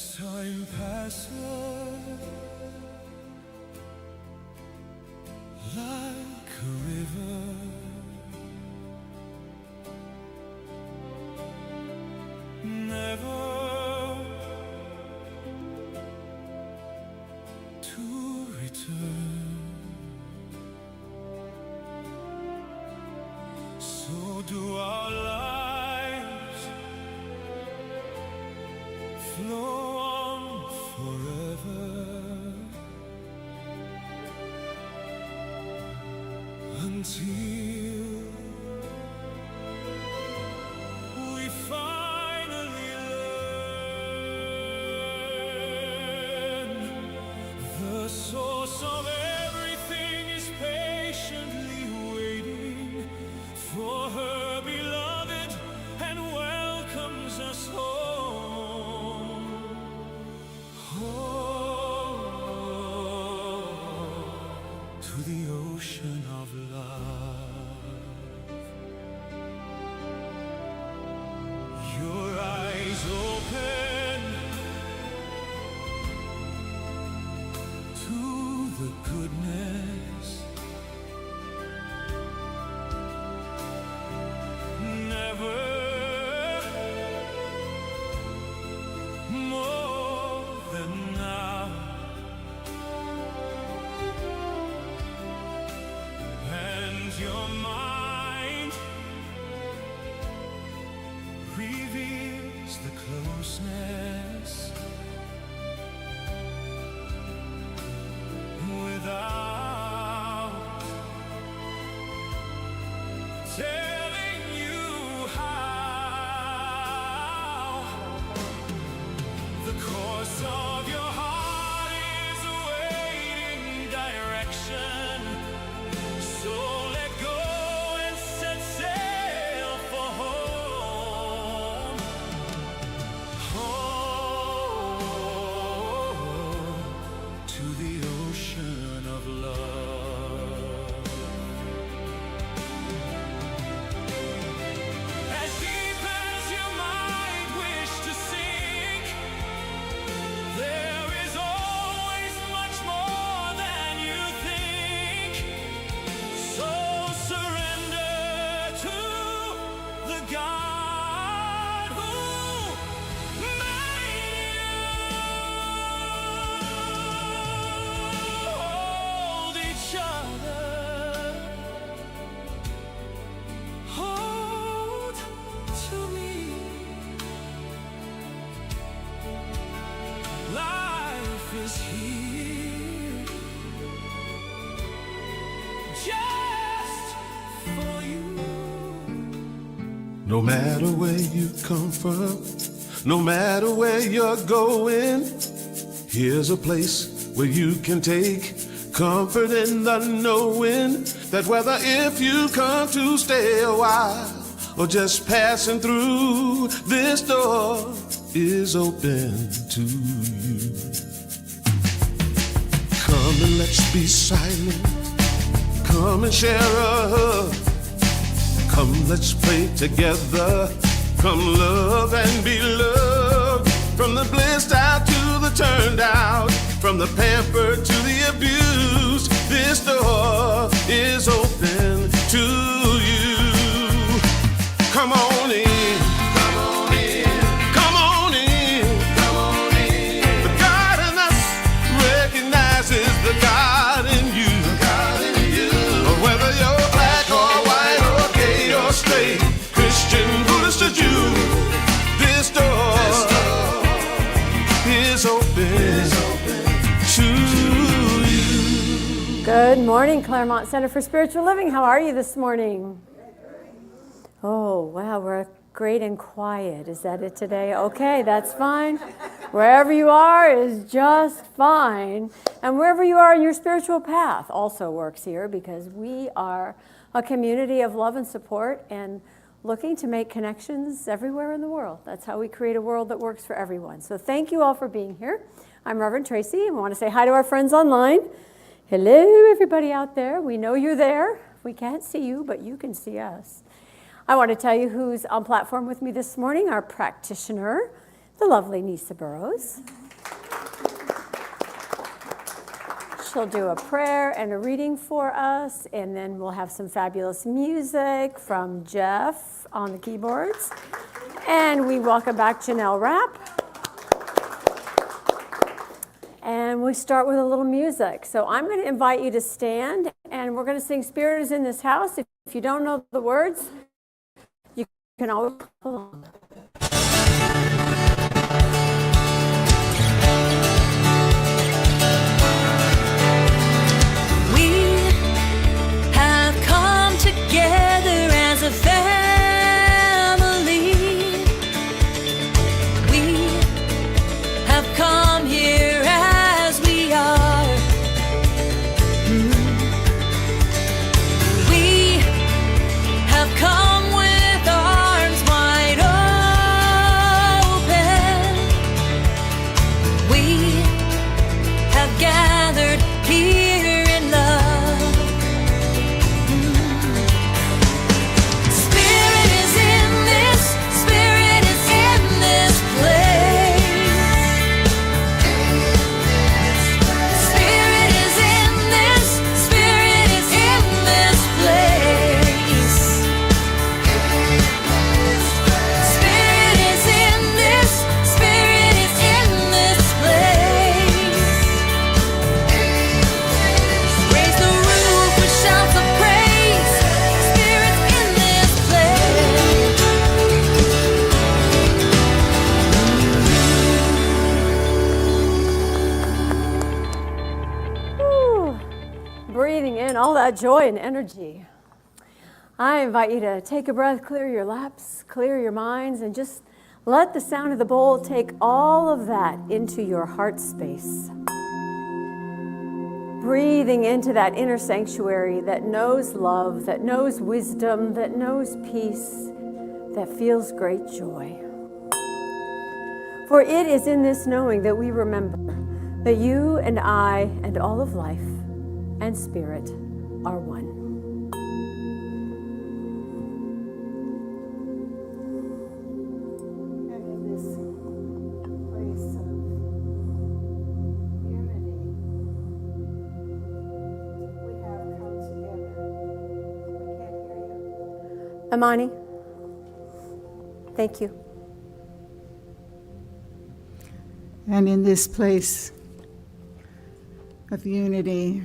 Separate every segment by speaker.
Speaker 1: As time passes, like a river, never to return. So do our lives flow on forever, until we finally learn the source of everything is patiently waiting for her beloved and welcomes us home. To the ocean of love. Your eyes open to the goodness, never more than now. And your mind reveals the closeness without telling you how. The course of your heart is awaiting direction. So let go and set sail for home. Home to the ocean of love. As deep as your mind wish to sink, there is always much more than you think. So surrender to the God who made you. Hold each other. Hold to me. Life is here just for you.
Speaker 2: No matter where you come from, no matter where you're going, here's a place where you can take comfort in the knowing that whether if you come to stay a while or just passing through, this door is open to you. Come and let's be silent. Come and share a hug. Come, let's pray together. Come, love and be loved. From the blissed out to the turned out, from the pampered to the abused, this door is open to you. Come on in. Come on in. Come on in. Come on in. The God in us recognizes the God in you. The God in you. Whether you're black or white or gay or straight, Christian, Buddhist or Jew, this door is open to you.
Speaker 3: Good morning, Claremont Center for Spiritual Living. How are you this morning? Oh, wow, we're great and quiet. Is that it today? Okay, that's fine. Wherever you are is just fine. And wherever you are in your spiritual path also works here, because we are a community of love and support and looking to make connections everywhere in the world. That's how we create a world that works for everyone. So thank you all for being here. I'm Reverend Tracy, and we want to say hi to our friends online. Hello, everybody out there. We know you're there. We can't see you, but you can see us. I want to tell you who's on platform with me this morning, our practitioner, the lovely Nisa Burrows. She'll do a prayer and a reading for us, and then we'll have some fabulous music from Jeff on the keyboards. And we welcome back Janelle Rapp. And we start with a little music. So I'm going to invite you to stand, and we're going to sing Spirit is in this house. If you don't know the words, you can always hold on.
Speaker 1: Together as a family, we have come here as we are. We have come with arms wide open. We have gathered here in love.
Speaker 3: All that joy and energy. I invite you to take a breath, clear your laps, clear your minds, and just let the sound of the bowl take all of that into your heart space. Breathing into that inner sanctuary that knows love, that knows wisdom, that knows peace, that feels great joy. For it is in this knowing that we remember that you and I and all of life and spirit are one.
Speaker 4: And in this place of unity, we have come together. We can't hear you.
Speaker 3: Amani, thank you.
Speaker 4: And in this place of unity,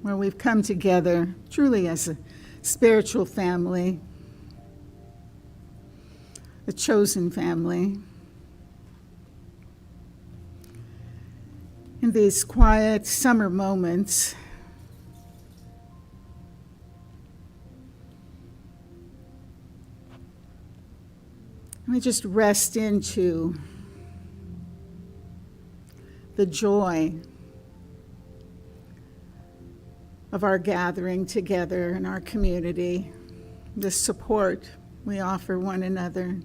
Speaker 4: where we've come together truly as a spiritual family, a chosen family. In these quiet summer moments, we just rest into the joy of our gathering together in our community, the support we offer one another.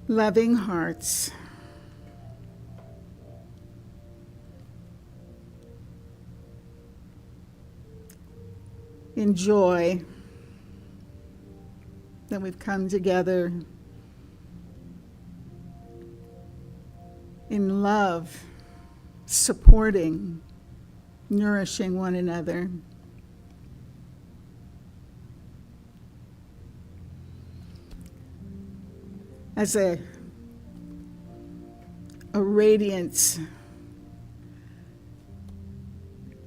Speaker 4: Loving hearts, in joy that we've come together, in love, supporting, nourishing one another. As a radiance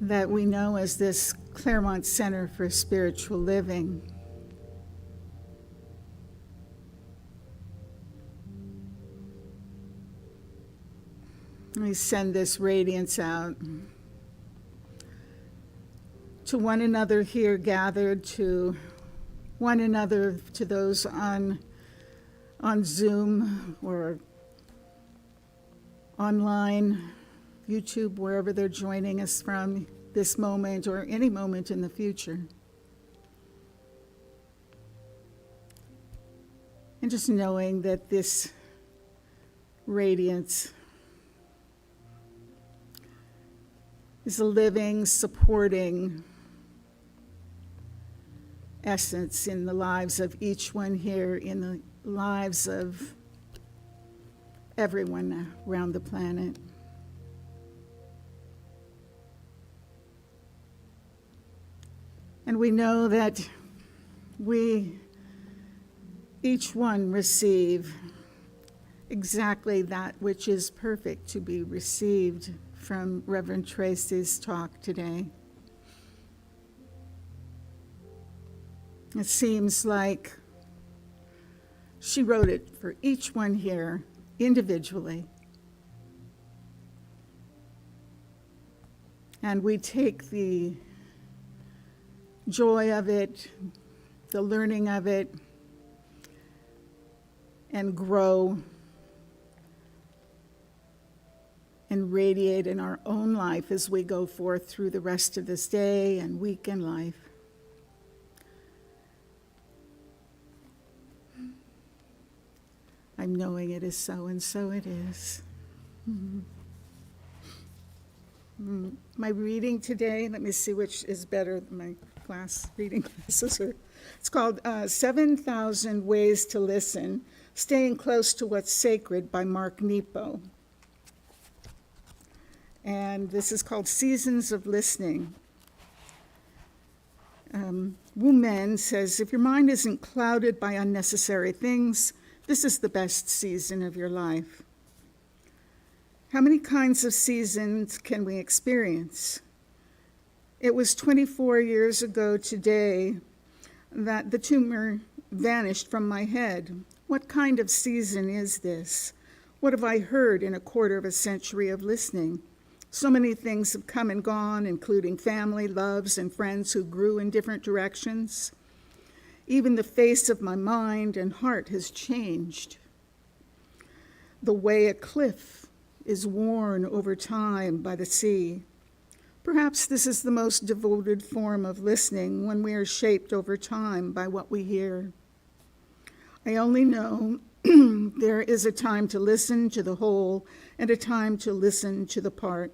Speaker 4: that we know as this Claremont Center for Spiritual Living. We send this radiance out to one another here gathered, to one another, to those on Zoom or online, YouTube, wherever they're joining us from this moment or any moment in the future. And just knowing that this radiance is a living, supporting essence in the lives of each one here, in the lives of everyone around the planet. And we know that we, each one, receive exactly that which is perfect to be received from Reverend Tracy's talk today. It seems like she wrote it for each one here individually. And we take the joy of it, the learning of it, and grow and radiate in our own life as we go forth through the rest of this day and week in life. I'm knowing it is so, and so it is. My reading today, let me see which is better than my class reading classes. It's called 7,000 Ways to Listen, Staying Close to What's Sacred by Mark Nepo. And this is called Seasons of Listening. Wu Men says, if your mind isn't clouded by unnecessary things, this is the best season of your life. How many kinds of seasons can we experience? It was 24 years ago today that the tumor vanished from my head. What kind of season is this? What have I heard in a quarter of a century of listening? So many things have come and gone, including family, loves, and friends who grew in different directions. Even the face of my mind and heart has changed. The way a cliff is worn over time by the sea. Perhaps this is the most devoted form of listening, when we are shaped over time by what we hear. I only know there is a time to listen to the whole and a time to listen to the part.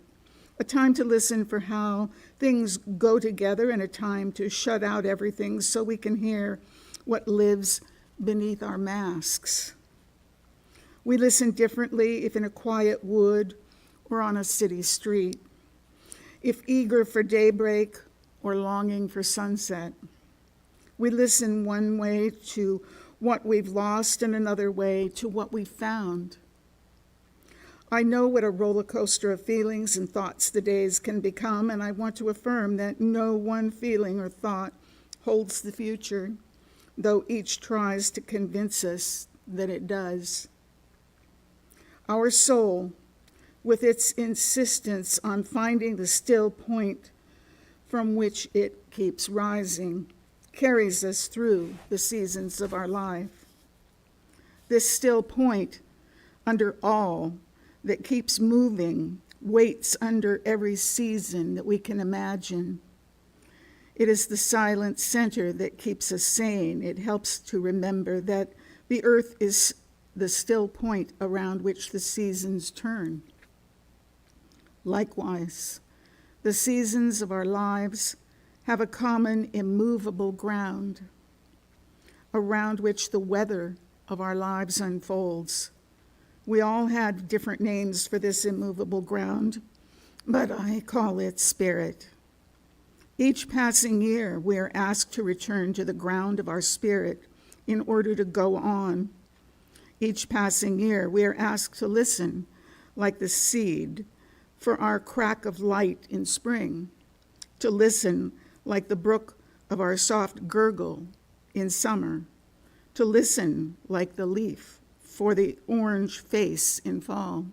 Speaker 4: A time to listen for how things go together and a time to shut out everything so we can hear what lives beneath our masks. We listen differently if in a quiet wood or on a city street, if eager for daybreak or longing for sunset. We listen one way to what we've lost and another way to what we've found. I know what a roller coaster of feelings and thoughts the days can become, and I want to affirm that no one feeling or thought holds the future, though each tries to convince us that it does. Our soul, with its insistence on finding the still point from which it keeps rising, carries us through the seasons of our life. This still point, under all that keeps moving, waits under every season that we can imagine. It is the silent center that keeps us sane. It helps to remember that the earth is the still point around which the seasons turn. Likewise, the seasons of our lives have a common immovable ground around which the weather of our lives unfolds. We all had different names for this immovable ground, but I call it spirit. Each passing year, we are asked to return to the ground of our spirit in order to go on. Each passing year, we are asked to listen like the seed for our crack of light in spring, to listen like the brook of our soft gurgle in summer, to listen like the leaf for the orange face in fall,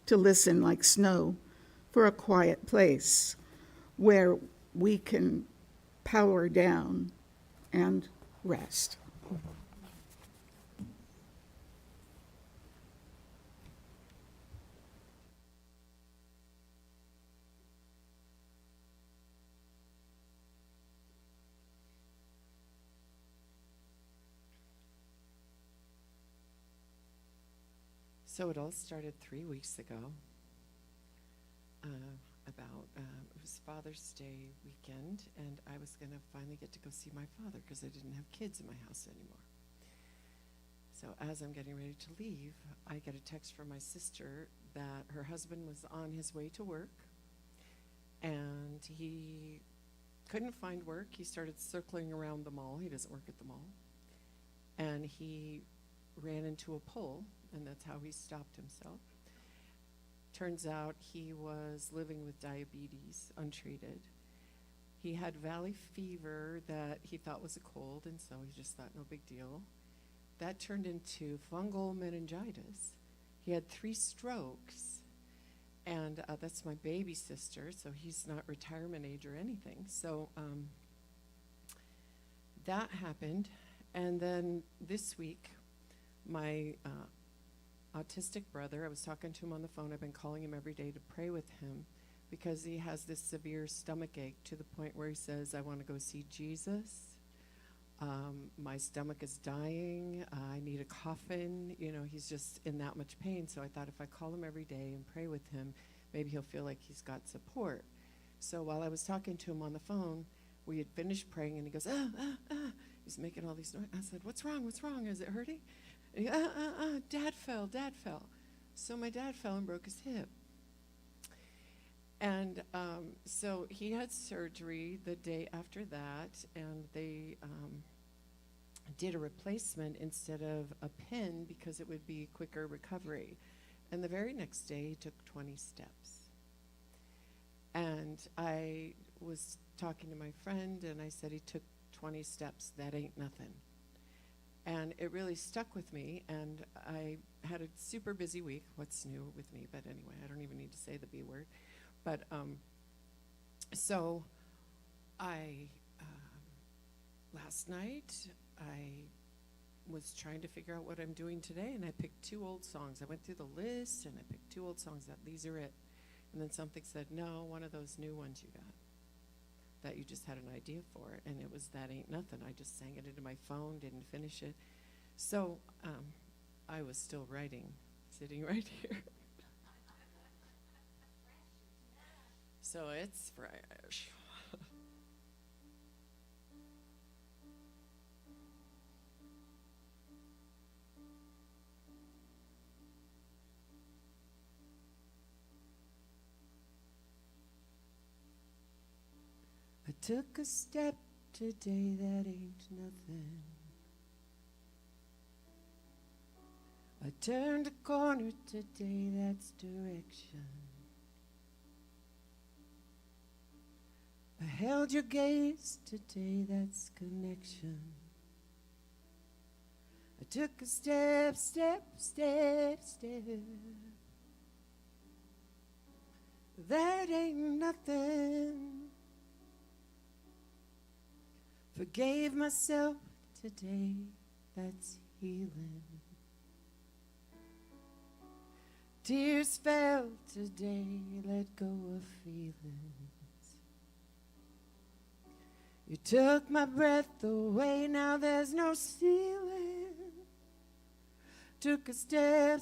Speaker 4: to listen like snow for a quiet place where we can power down and rest.
Speaker 5: So it all started 3 weeks ago. It was Father's Day weekend, and I was going to finally get to go see my father because I didn't have kids in my house anymore. So as I'm getting ready to leave, I get a text from my sister that her husband was on his way to work, and he couldn't find work. He started circling around the mall. He doesn't work at the mall. And he ran into a pole, and that's how he stopped himself. Turns out he was living with diabetes, untreated. He had valley fever that he thought was a cold, and so he just thought no big deal. That turned into fungal meningitis. He had 3 strokes, and that's my baby sister, so he's not retirement age or anything. So that happened, and then this week, my autistic brother, I was talking to him on the phone. I've been calling him every day to pray with him because he has this severe stomach ache to the point where he says, I want to go see Jesus. My stomach is dying. I need a coffin. You know, he's just in that much pain. So I thought if I call him every day and pray with him, maybe he'll feel like he's got support. So while I was talking to him on the phone, we had finished praying, and he goes, He's making all these noises. I said, what's wrong? What's wrong? Is it hurting? And he, Dad fell. So my dad fell and broke his hip. And so he had surgery the day after that, and they did a replacement instead of a pin because it would be quicker recovery. And the very next day, he took 20 steps. And I was talking to my friend, and I said, he took 20 steps. That ain't nothing. And it really stuck with me, and I had a super busy week. What's new with me? But anyway, I don't even need to say the B word. But so I, last night, I was trying to figure out what I'm doing today, and I picked 2 old songs. I went through the list, and I picked 2 old songs that these are it. And then something said, no, one of those new ones you got that you just had an idea for. And it was That Ain't Nothing. I just sang it into my phone, didn't finish it. So I was still writing, sitting right here. So it's fresh. I took a step today that ain't nothing. I turned a corner today that's direction. I held your gaze today, that's connection. I took a step. That ain't nothing. Forgave myself today, that's healing. Tears fell today, let go of feelings. You took my breath away, now there's no ceiling. Took a step.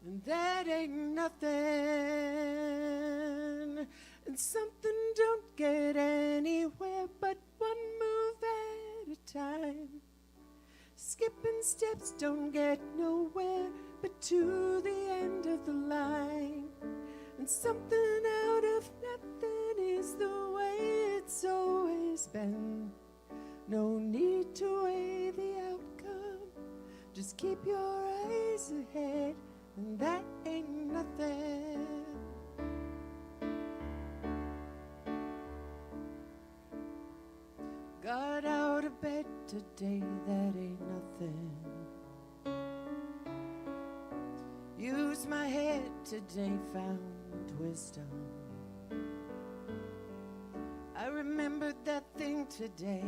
Speaker 5: And that ain't nothing. And something don't get anywhere but one move at a time. Skipping steps don't get nowhere but to the end of the line. And something out of nothing is the way it's always been. No need to weigh the outcome. Just keep your eyes ahead, and that ain't nothing. Got out of bed today, that ain't nothing. Used my head today, found wisdom. I remembered that thing today,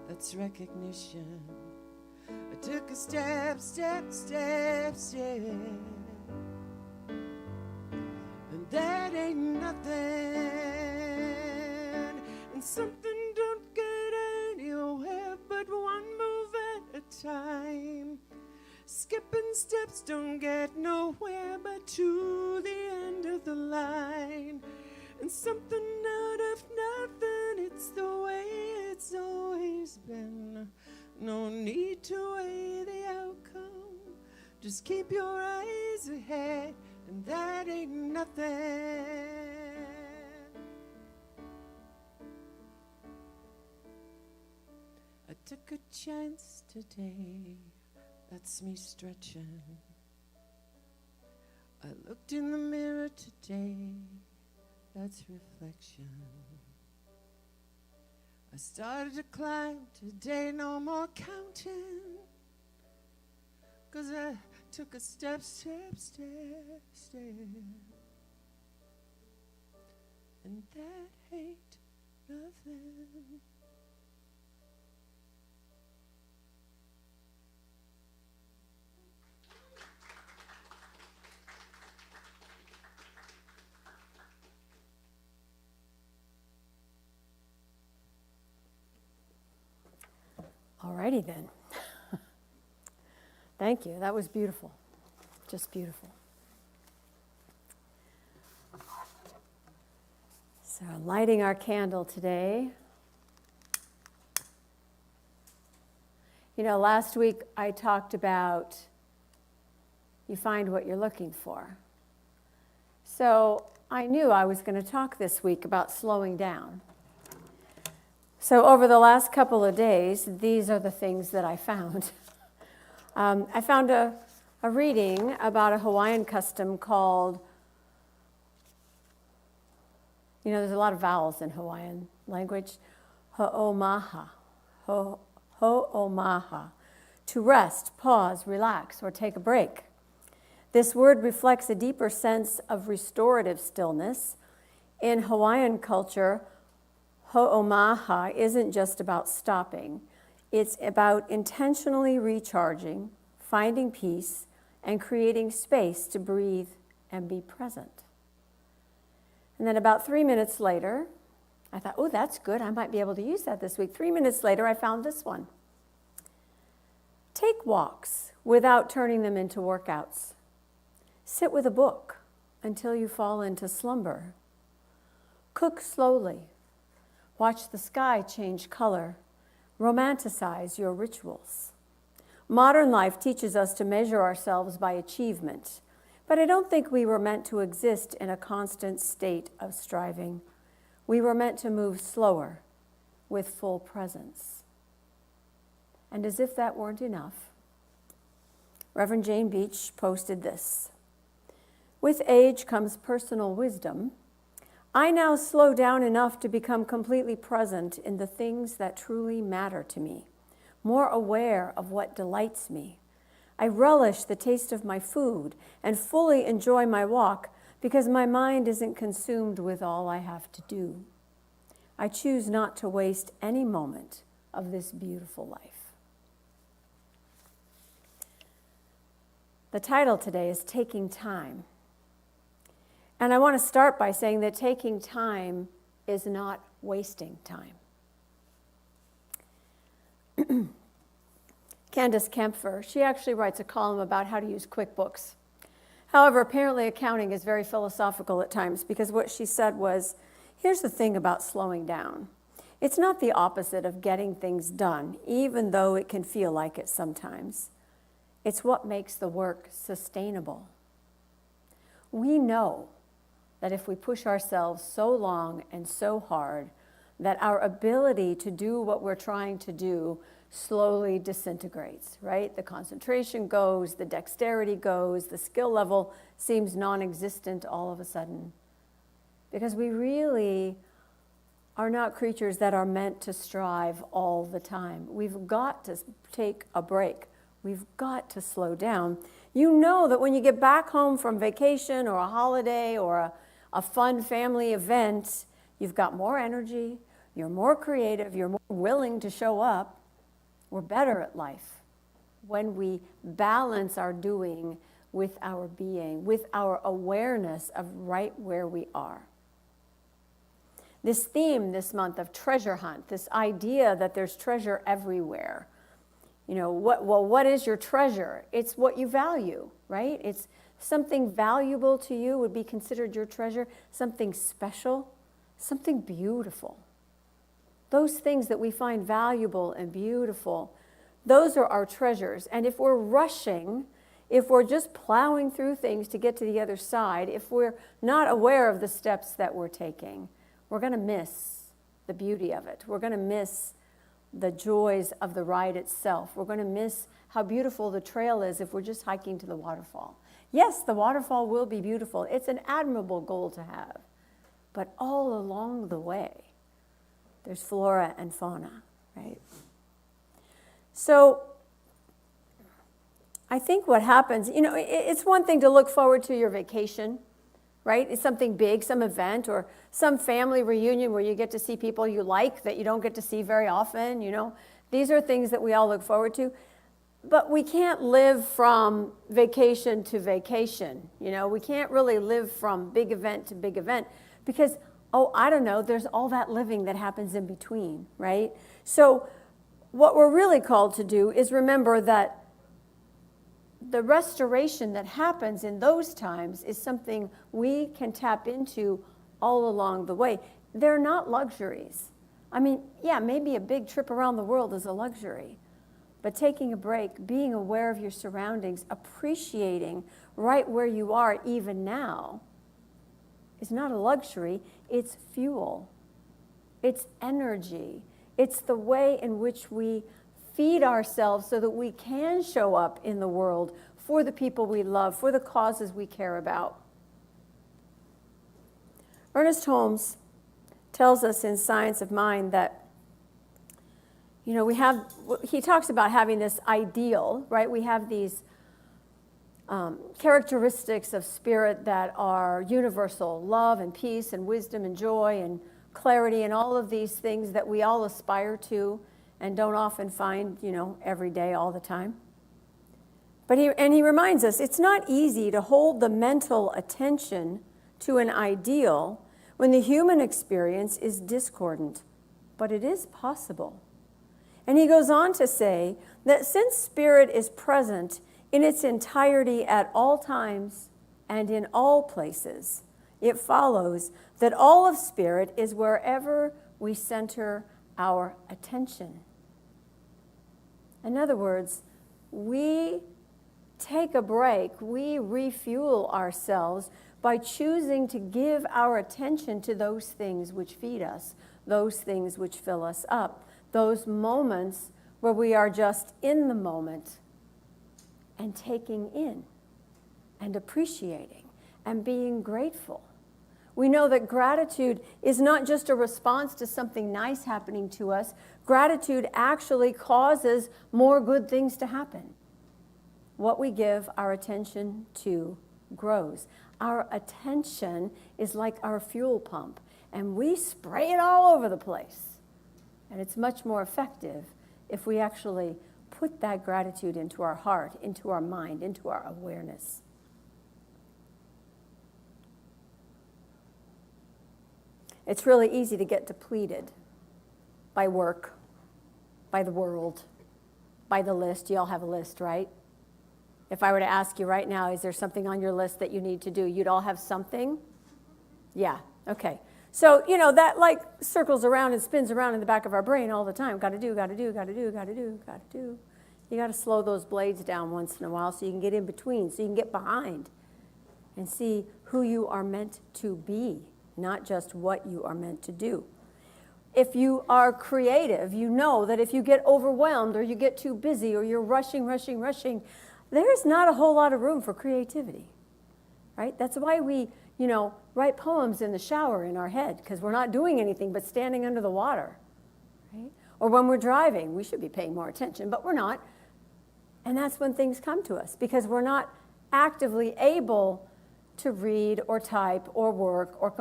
Speaker 5: that's recognition. I took a step. And that ain't nothing. And something don't get anywhere but one move at a time. Skipping steps don't get nowhere but to the end of the line. And something out of nothing, it's the way it's always been. No need to weigh the outcome, just keep your eyes ahead, and that ain't nothing. I took a chance today, that's me stretching. I looked in the mirror today, that's reflection. I started to climb today, no more counting, 'cause I took a step, and that ain't nothing.
Speaker 3: Alrighty then. Thank you. That was beautiful. Just beautiful. So, lighting our candle today. You know, last week I talked about you find what you're looking for. So, I knew I was going to talk this week about slowing down. So over the last couple of days, these are the things that I found. I found a reading about a Hawaiian custom called, you know, there's a lot of vowels in Hawaiian language, ho'omaha, ho'omaha, to rest, pause, relax, or take a break. This word reflects a deeper sense of restorative stillness. In Hawaiian culture, ho'omaha isn't just about stopping. It's about intentionally recharging, finding peace, and creating space to breathe and be present. And then about 3 minutes later, I thought, oh, that's good. I might be able to use that this week. 3 minutes later, I found this one. Take walks without turning them into workouts. Sit with a book until you fall into slumber. Cook slowly. Watch the sky change color. Romanticize your rituals. Modern life teaches us to measure ourselves by achievement, but I don't think we were meant to exist in a constant state of striving. We were meant to move slower with full presence. And as if that weren't enough, Reverend Jane Beach posted this. With age comes personal wisdom. I now slow down enough to become completely present in the things that truly matter to me, more aware of what delights me. I relish the taste of my food and fully enjoy my walk because my mind isn't consumed with all I have to do. I choose not to waste any moment of this beautiful life. The title today is Taking Time. And I want to start by saying that taking time is not wasting time. Candace Kempfer, she actually writes a column about how to use QuickBooks. However, apparently accounting is very philosophical at times because what she said was, here's the thing about slowing down. It's not the opposite of getting things done, even though it can feel like it sometimes. It's what makes the work sustainable. We know that if we push ourselves so long and so hard, that our ability to do what we're trying to do slowly disintegrates, right? The concentration goes, the dexterity goes, the skill level seems non-existent all of a sudden. Because we really are not creatures that are meant to strive all the time. We've got to take a break. We've got to slow down. You know that when you get back home from vacation or a holiday or a fun family event, you've got more energy, you're more creative, you're more willing to show up. We're better at life when we balance our doing with our being, with our awareness of right where we are. This theme this month of treasure hunt, this idea that there's treasure everywhere. You know, what is your treasure? It's what you value, right? It's something valuable to you would be considered your treasure, something special, something beautiful. Those things that we find valuable and beautiful, those are our treasures. And if we're rushing, if we're just plowing through things to get to the other side, if we're not aware of the steps that we're taking, we're going to miss the beauty of it. We're going to miss the joys of the ride itself. We're going to miss how beautiful the trail is if we're just hiking to the waterfall. Yes, the waterfall will be beautiful. It's an admirable goal to have. But all along the way, there's flora and fauna, right? So I think what happens, it's one thing to look forward to your vacation, right? It's something big, some event, or some family reunion where you get to see people you like that you don't get to see very often, These are things that we all look forward to. But we can't live from vacation to vacation, We can't really live from big event to big event because, I don't know, there's all that living that happens in between, right? So what we're really called to do is remember that the restoration that happens in those times is something we can tap into all along the way. They're not luxuries. I mean, yeah, maybe a big trip around the world is a luxury, but taking a break, being aware of your surroundings, appreciating right where you are even now is not a luxury, it's fuel. It's energy. It's the way in which we feed ourselves so that we can show up in the world for the people we love, for the causes we care about. Ernest Holmes tells us in Science of Mind that, he talks about having this ideal, right? We have these characteristics of spirit that are universal, love and peace and wisdom and joy and clarity and all of these things that we all aspire to and don't often find, every day, all the time. But he reminds us it's not easy to hold the mental attention to an ideal when the human experience is discordant, but it is possible. And he goes on to say that since spirit is present in its entirety at all times and in all places, it follows that all of spirit is wherever we center our attention. In other words, we take a break, we refuel ourselves by choosing to give our attention to those things which feed us, those things which fill us up, those moments where we are just in the moment and taking in and appreciating and being grateful. We know that gratitude is not just a response to something nice happening to us. Gratitude actually causes more good things to happen. What we give our attention to grows. Our attention is like our fuel pump, and we spray it all over the place. And it's much more effective if we actually put that gratitude into our heart, into our mind, into our awareness. It's really easy to get depleted by work, by the world, by the list. You all have a list, right? If I were to ask you right now, is there something on your list that you need to do? You'd all have something? Yeah, okay. So, that circles around and spins around in the back of our brain all the time. Got to do, got to do, got to do, got to do, got to do. You got to slow those blades down once in a while so you can get in between, so you can get behind and see who you are meant to be, not just what you are meant to do. If you are creative, you know that if you get overwhelmed or you get too busy or you're rushing, there's not a whole lot of room for creativity, right? That's why we, write poems in the shower in our head, because we're not doing anything but standing under the water, right? Or when we're driving, we should be paying more attention, but we're not. And that's when things come to us, because we're not actively able to read or type or work or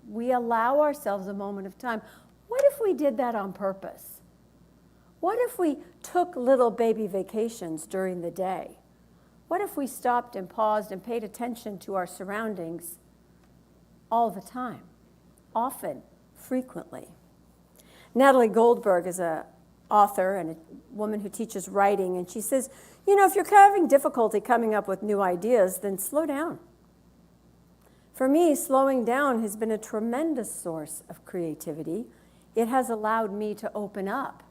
Speaker 3: we allow ourselves a moment of time. What if we did that on purpose? What if we took little baby vacations during the day? What if we stopped and paused and paid attention to our surroundings all the time, often, frequently? Natalie Goldberg is an author and a woman who teaches writing, and she says, If you're having difficulty coming up with new ideas, then slow down. For me, slowing down has been a tremendous source of creativity. It has allowed me to open up,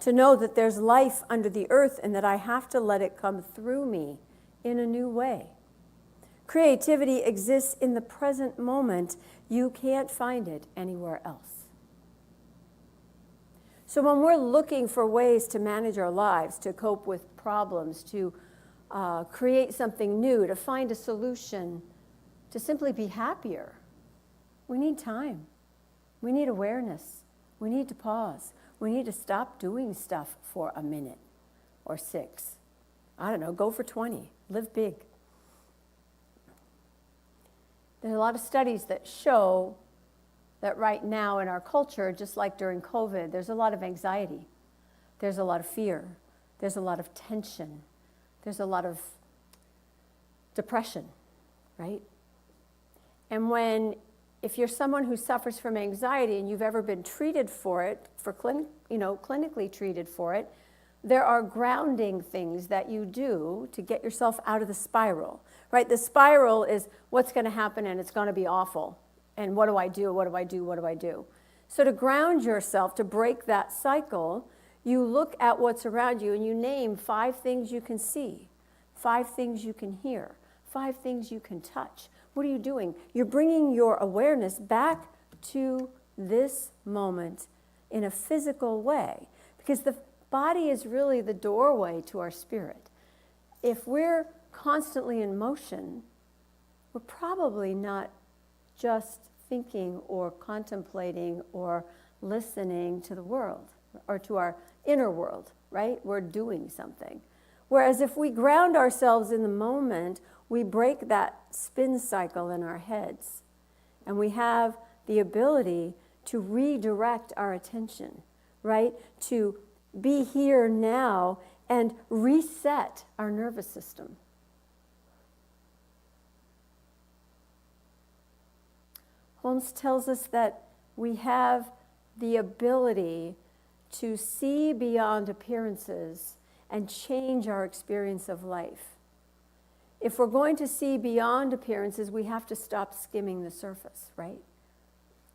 Speaker 3: to know that there's life under the earth and that I have to let it come through me in a new way. Creativity exists in the present moment. You can't find it anywhere else. So when we're looking for ways to manage our lives, to cope with problems, to create something new, to find a solution, to simply be happier, we need time. We need awareness. We need to pause. We need to stop doing stuff for a minute or 6. I don't know, go for 20. Live big. There's a lot of studies that show that right now in our culture, just like during COVID, there's a lot of anxiety. There's a lot of fear. There's a lot of tension. There's a lot of depression, right? And if you're someone who suffers from anxiety and you've ever been treated for it, clinically treated for it, there are grounding things that you do to get yourself out of the spiral, right? The spiral is what's going to happen and it's going to be awful. And what do I do? What do I do? What do I do? So to ground yourself, to break that cycle, you look at what's around you and you name 5 things you can see, 5 things you can hear, 5 things you can touch. What are you doing? You're bringing your awareness back to this moment in a physical way, because the body is really the doorway to our spirit. If we're constantly in motion, we're probably not just thinking or contemplating or listening to the world or to our inner world, right? We're doing something. Whereas if we ground ourselves in the moment, we break that spin cycle in our heads, and we have the ability to redirect our attention, right? To be here now and reset our nervous system. Holmes tells us that we have the ability to see beyond appearances and change our experience of life. If we're going to see beyond appearances, we have to stop skimming the surface, right?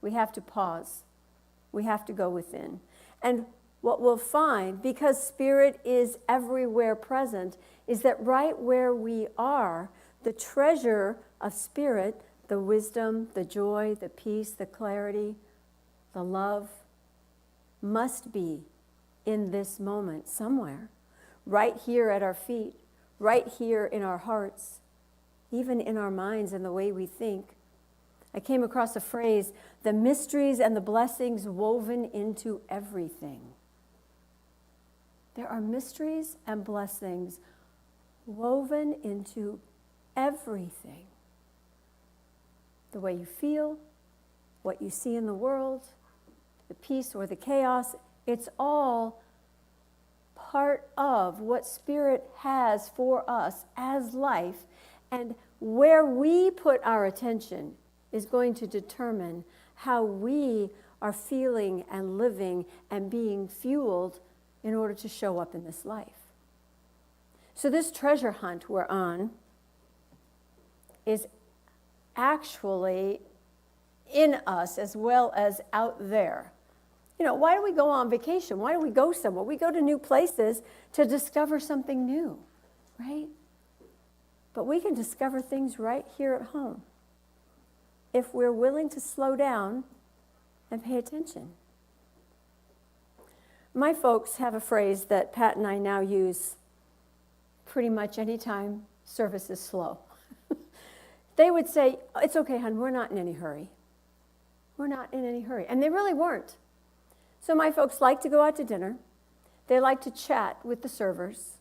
Speaker 3: We have to pause. We have to go within. And what we'll find, because spirit is everywhere present, is that right where we are, the treasure of spirit, the wisdom, the joy, the peace, the clarity, the love, must be in this moment somewhere, right here at our feet, right here in our hearts, even in our minds and the way we think. I came across a phrase, the mysteries and the blessings woven into everything. There are mysteries and blessings woven into everything. The way you feel, what you see in the world, the peace or the chaos, it's all part of what Spirit has for us as life. And where we put our attention is going to determine how we are feeling and living and being fueled in order to show up in this life. So this treasure hunt we're on is actually in us as well as out there. Why do we go on vacation? Why do we go somewhere? We go to new places to discover something new, right? But we can discover things right here at home if we're willing to slow down and pay attention. My folks have a phrase that Pat and I now use pretty much anytime service is slow. They would say, it's okay, hon, we're not in any hurry. We're not in any hurry. And they really weren't. So my folks like to go out to dinner. They like to chat with the servers.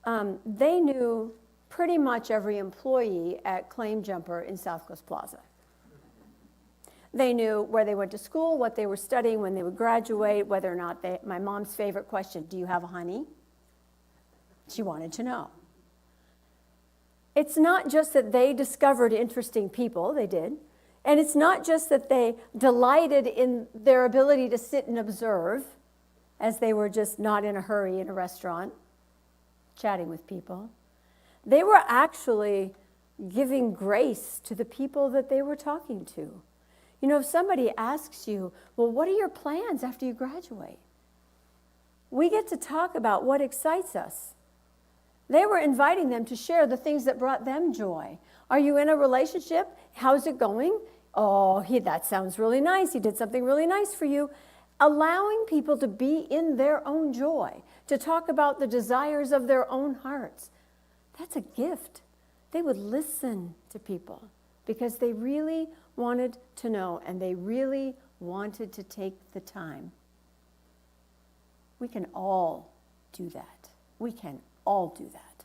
Speaker 3: They knew pretty much every employee at Claim Jumper in South Coast Plaza. They knew where they went to school, what they were studying, when they would graduate, whether or not my mom's favorite question, do you have a honey? She wanted to know. It's not just that they discovered interesting people, they did. And it's not just that they delighted in their ability to sit and observe, as they were just not in a hurry in a restaurant. chatting with people. They were actually giving grace to the people that they were talking to. You know, if somebody asks you, well, what are your plans after you graduate? We get to talk about what excites us. They were inviting them to share the things that brought them joy. Are you in a relationship? How's it going? Oh, that sounds really nice. He did something really nice for you. Allowing people to be in their own joy, to talk about the desires of their own hearts. That's a gift. They would listen to people because they really wanted to know and they really wanted to take the time. We can all do that. We can all do that.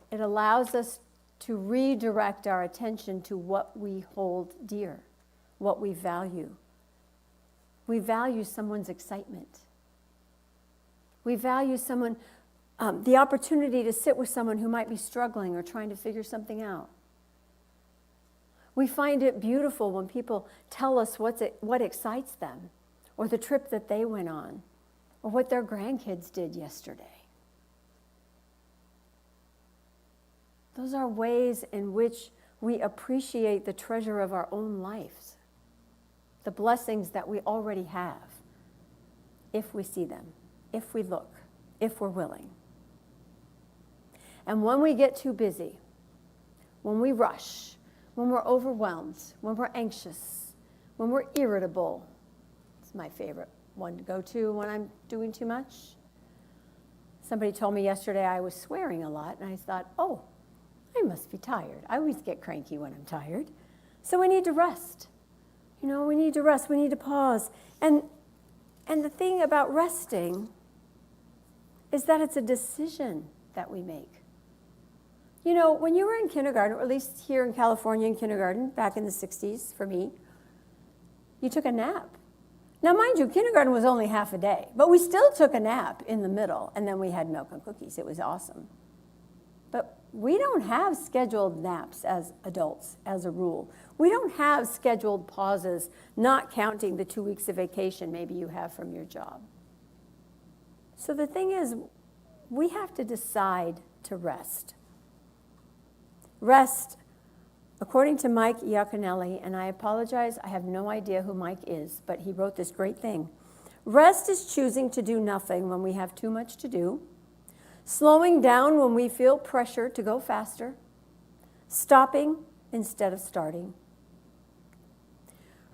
Speaker 3: It allows us to redirect our attention to what we hold dear, what we value. We value someone's excitement. We value someone, the opportunity to sit with someone who might be struggling or trying to figure something out. We find it beautiful when people tell us what excites them, or the trip that they went on, or what their grandkids did yesterday. Those are ways in which we appreciate the treasure of our own lives, the blessings that we already have, if we see them, if we look, if we're willing. And when we get too busy, when we rush, when we're overwhelmed, when we're anxious, when we're irritable, it's my favorite one to go to when I'm doing too much. Somebody told me yesterday I was swearing a lot, and I thought, oh, I must be tired. I always get cranky when I'm tired. So we need to rest. You know, we need to rest. We need to pause. And the thing about resting is that it's a decision that we make. You know, when you were in kindergarten, or at least here in California in kindergarten, back in the 60s for me, you took a nap. Now, mind you, kindergarten was only half a day, but we still took a nap in the middle, and then we had milk and cookies. It was awesome. But we don't have scheduled naps as adults, as a rule. We don't have scheduled pauses, not counting the 2 weeks of vacation maybe you have from your job. So the thing is, we have to decide to rest. Rest, according to Mike Iaconelli, and I apologize, I have no idea who Mike is, but he wrote this great thing. Rest is choosing to do nothing when we have too much to do, slowing down when we feel pressure to go faster, stopping instead of starting.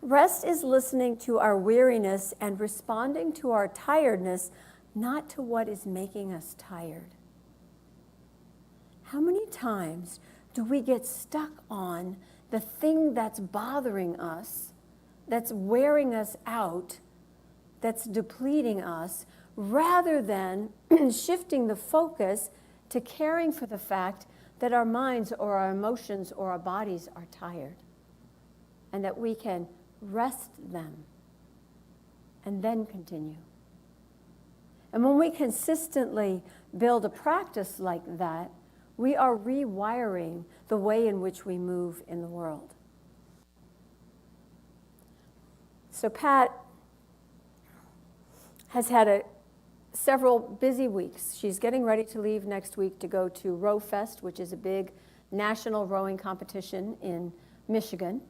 Speaker 3: Rest is listening to our weariness and responding to our tiredness, not to what is making us tired. How many times do we get stuck on the thing that's bothering us, that's wearing us out, that's depleting us, rather than shifting the focus to caring for the fact that our minds or our emotions or our bodies are tired, and that we can rest them and then continue. And when we consistently build a practice like that, we are rewiring the way in which we move in the world. So Pat has had several busy weeks. She's getting ready to leave next week to go to Row Fest, which is a big national rowing competition in Michigan.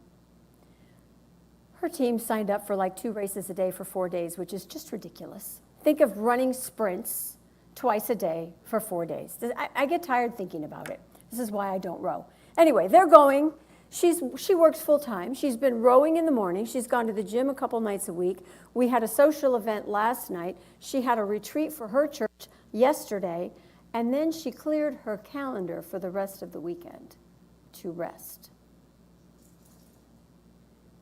Speaker 3: Her team signed up for like 2 races a day for 4 days, which is just ridiculous. Think of running sprints twice a day for 4 days. I get tired thinking about it. This is why I don't row. Anyway, they're going. She works full time. She's been rowing in the morning. She's gone to the gym a couple nights a week. We had a social event last night. She had a retreat for her church yesterday, and then she cleared her calendar for the rest of the weekend to rest.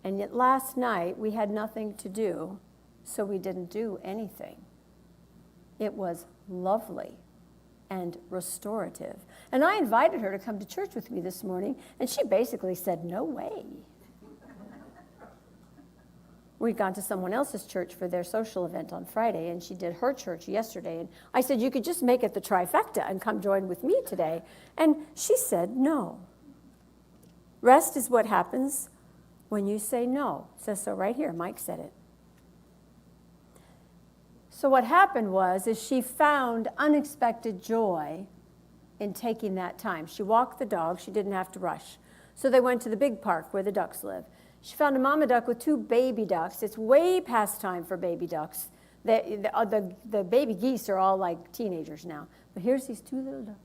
Speaker 3: And yet last night we had nothing to do, so we didn't do anything. It was lovely and restorative. And I invited her to come to church with me this morning, and she basically said, no way. We'd gone to someone else's church for their social event on Friday, and she did her church yesterday. And I said, you could just make it the trifecta and come join with me today. And she said, no. Rest is what happens when you say no. It says so right here. Mike said it. So what happened was she found unexpected joy in taking that time. She walked the dog. She didn't have to rush. So they went to the big park where the ducks live. She found a mama duck with 2 baby ducks. It's way past time for baby ducks. The baby geese are all like teenagers now. But here's these 2 little ducks.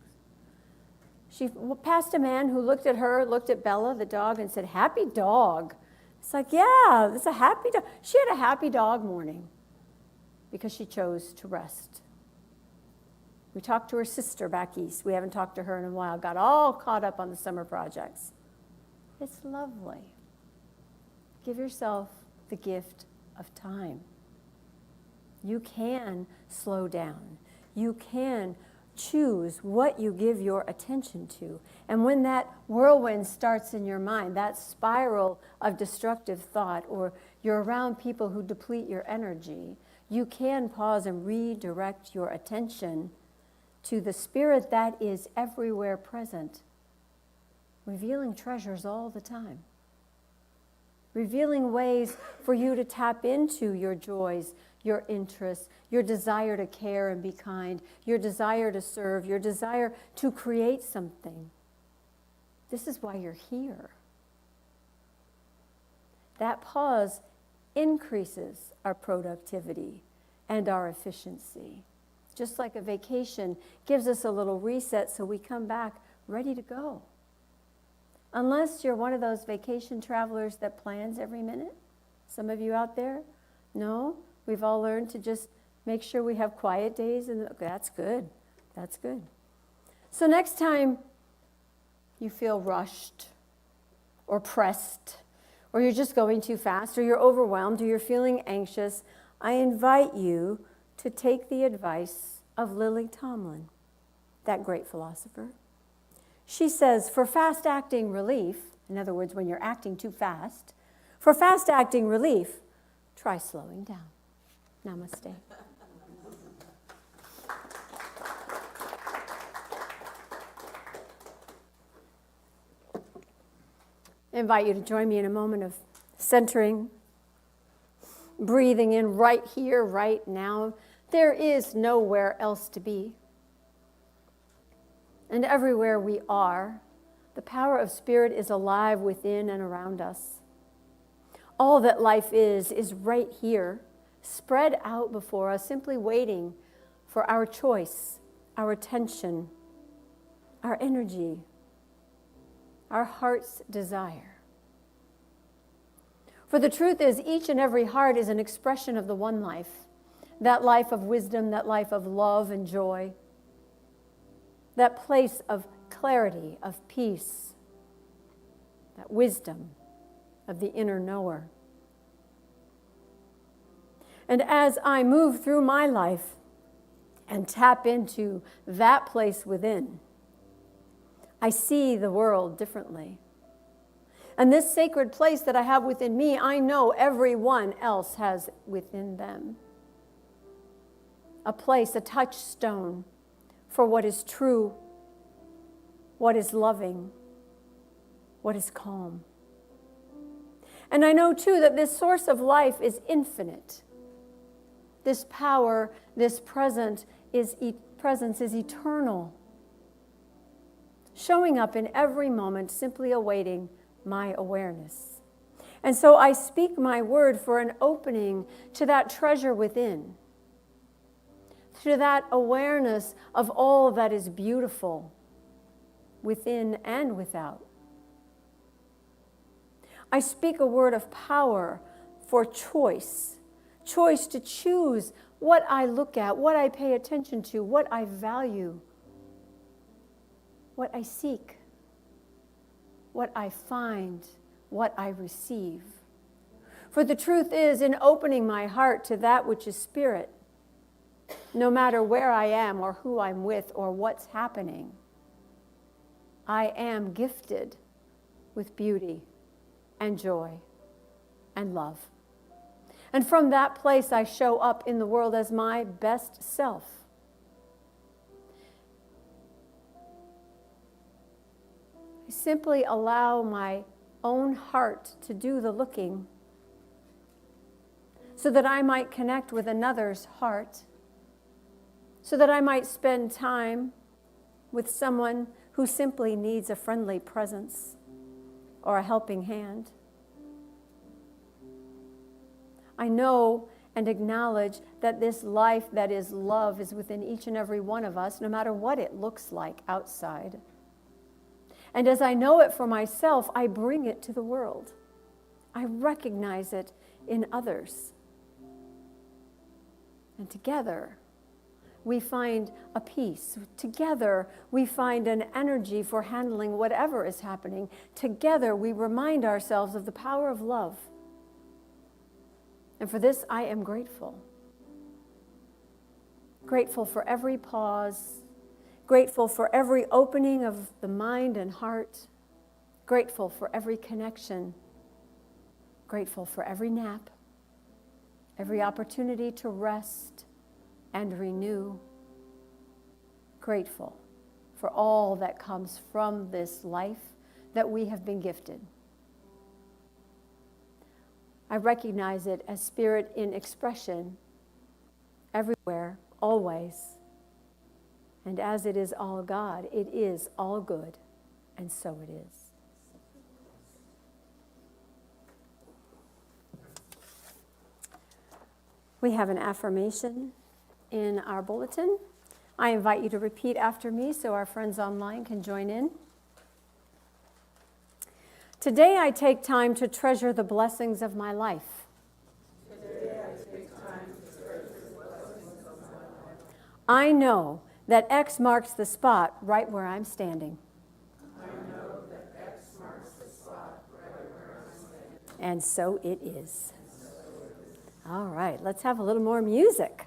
Speaker 3: She passed a man who looked at her, looked at Bella, the dog, and said, "Happy dog." It's like, yeah, it's a happy dog. She had a happy dog morning because she chose to rest. We talked to her sister back east. We haven't talked to her in a while. Got all caught up on the summer projects. It's lovely. Give yourself the gift of time. You can slow down. You can choose what you give your attention to. And when that whirlwind starts in your mind, that spiral of destructive thought, or you're around people who deplete your energy, you can pause and redirect your attention to the Spirit that is everywhere present, revealing treasures all the time, revealing ways for you to tap into your joys, your interests, your desire to care and be kind, your desire to serve, your desire to create something. This is why you're here. That pause increases our productivity and our efficiency. Just like a vacation gives us a little reset so we come back ready to go. Unless you're one of those vacation travelers that plans every minute. Some of you out there, no, we've all learned to just make sure we have quiet days, and that's good. That's good. So next time you feel rushed or pressed, or you're just going too fast, or you're overwhelmed, or you're feeling anxious, I invite you to take the advice of Lily Tomlin, that great philosopher. She says, for fast-acting relief, in other words, when you're acting too fast, for fast-acting relief, try slowing down. Namaste. I invite you to join me in a moment of centering, breathing in right here, right now. There is nowhere else to be. And everywhere we are, the power of Spirit is alive within and around us. All that life is right here, spread out before us, simply waiting for our choice, our attention, our energy, our heart's desire. For the truth is, each and every heart is an expression of the one life, that life of wisdom, that life of love and joy, that place of clarity, of peace, that wisdom of the inner knower. And as I move through my life and tap into that place within, I see the world differently. And this sacred place that I have within me, I know everyone else has within them. A place, a touchstone for what is true, what is loving, what is calm. And I know too that this source of life is infinite. This power, this presence is eternal, showing up in every moment, simply awaiting my awareness. And so I speak my word for an opening to that treasure within, to that awareness of all that is beautiful within and without. I speak a word of power for choice to choose what I look at, what I pay attention to, what I value, what I seek, what I find, what I receive. For the truth is, in opening my heart to that which is spirit, no matter where I am or who I'm with or what's happening, I am gifted with beauty and joy and love. And from that place, I show up in the world as my best self. I simply allow my own heart to do the looking so that I might connect with another's heart so that I might spend time with someone who simply needs a friendly presence or a helping hand. I know and acknowledge that this life that is love is within each and every one of us, no matter what it looks like outside. And as I know it for myself, I bring it to the world. I recognize it in others. And together, we find a peace. Together, we find an energy for handling whatever is happening. Together, we remind ourselves of the power of love. And for this, I am grateful. Grateful for every pause. Grateful for every opening of the mind and heart. Grateful for every connection. Grateful for every nap. Every opportunity to rest and renew. Grateful for all that comes from this life that we have been gifted. I recognize it as spirit in expression, everywhere, always. And as it is all God, it is all good, and so it is. We have an affirmation in our bulletin. I invite you to repeat after me so our friends online can join in. Today I take time to treasure the blessings of my life. I know that X marks the spot right where I'm standing. And so it is. All right, let's have a little more music.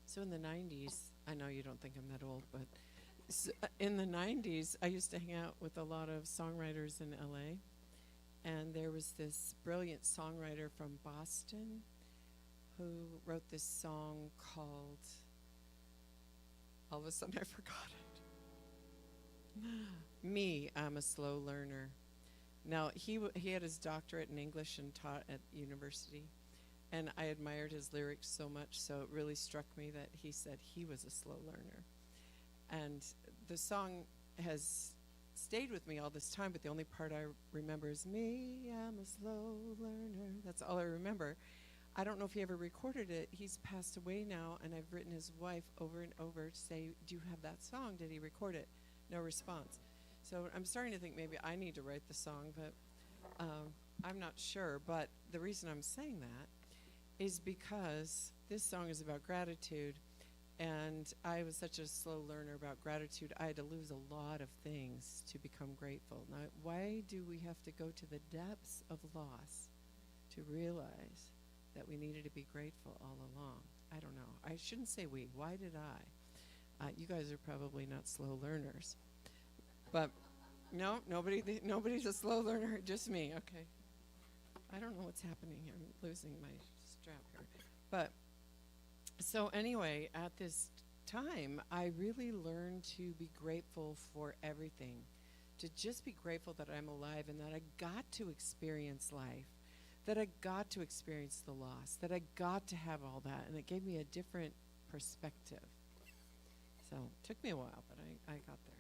Speaker 5: So in the 90s, I know you don't think I'm that old, but in the 90s, I used to hang out with a lot of songwriters in LA. And there was this brilliant songwriter from Boston who wrote this song called, all of a sudden I forgot it. Me, I'm a Slow Learner. Now, he had his doctorate in English and taught at university. And I admired his lyrics so much, so it really struck me that he said he was a slow learner. And the song has stayed with me all this time, but the only part I remember is, me, I'm a slow learner. That's all I remember. I don't know if he ever recorded it. He's passed away now, and I've written his wife over and over to say, do you have that song? Did he record it? No response. So I'm starting to think maybe I need to write the song, but I'm not sure. But the reason I'm saying that is because this song is about gratitude, and I was such a slow learner about gratitude. I had to lose a lot of things to become grateful. Now, why do we have to go to the depths of loss to realize that we needed to be grateful all along? I don't know. I shouldn't say we. Why did I? You guys are probably not slow learners. But no, nobody's a slow learner, just me. Okay. I don't know what's happening here. I'm losing my strap here. But so anyway, at this time, I really learned to be grateful for everything, to just be grateful that I'm alive and that I got to experience life, that I got to experience the loss, that I got to have all that, and it gave me a different perspective. So it took me a while, but I got there.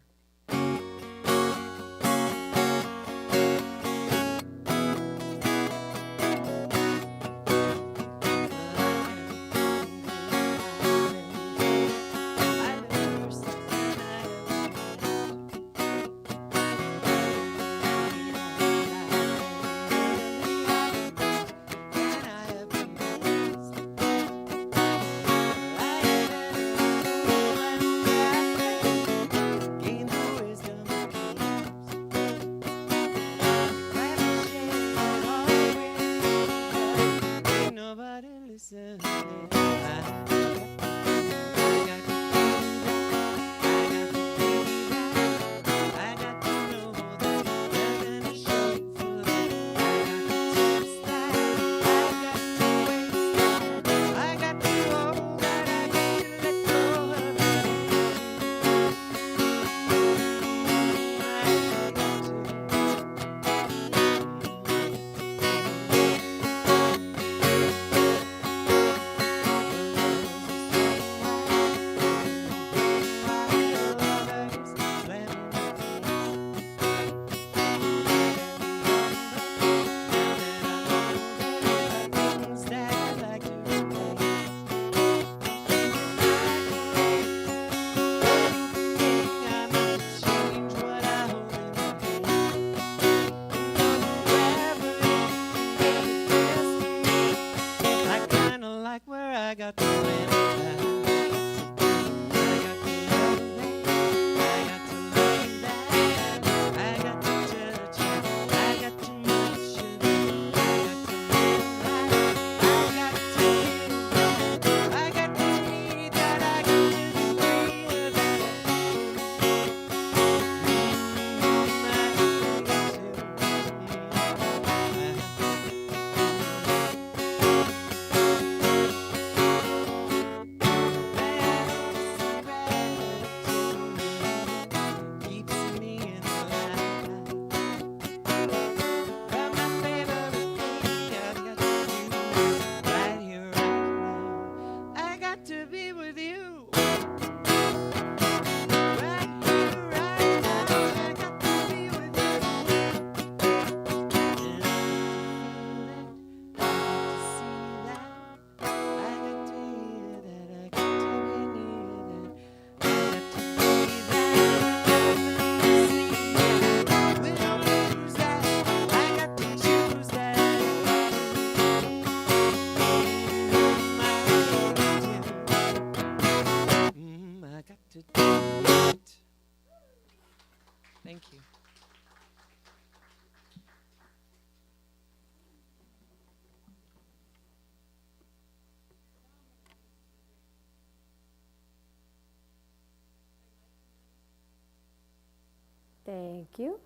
Speaker 3: Thank you.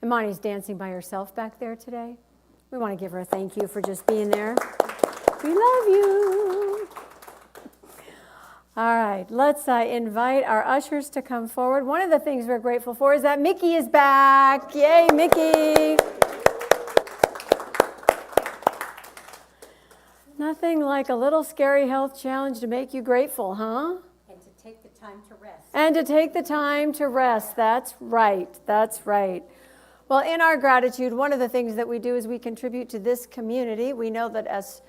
Speaker 3: Imani's dancing by herself back there today. We want to give her a thank you for just being there. We love you. All right, let's invite our ushers to come forward. One of the things we're grateful for is that Mickey is back. Yay, Mickey. Nothing like a little scary health challenge to make you grateful, huh?
Speaker 6: And to take the time to rest.
Speaker 3: And to take the time to rest. That's right. That's right. Well, in our gratitude, one of the things that we do is we contribute to this community. We know that as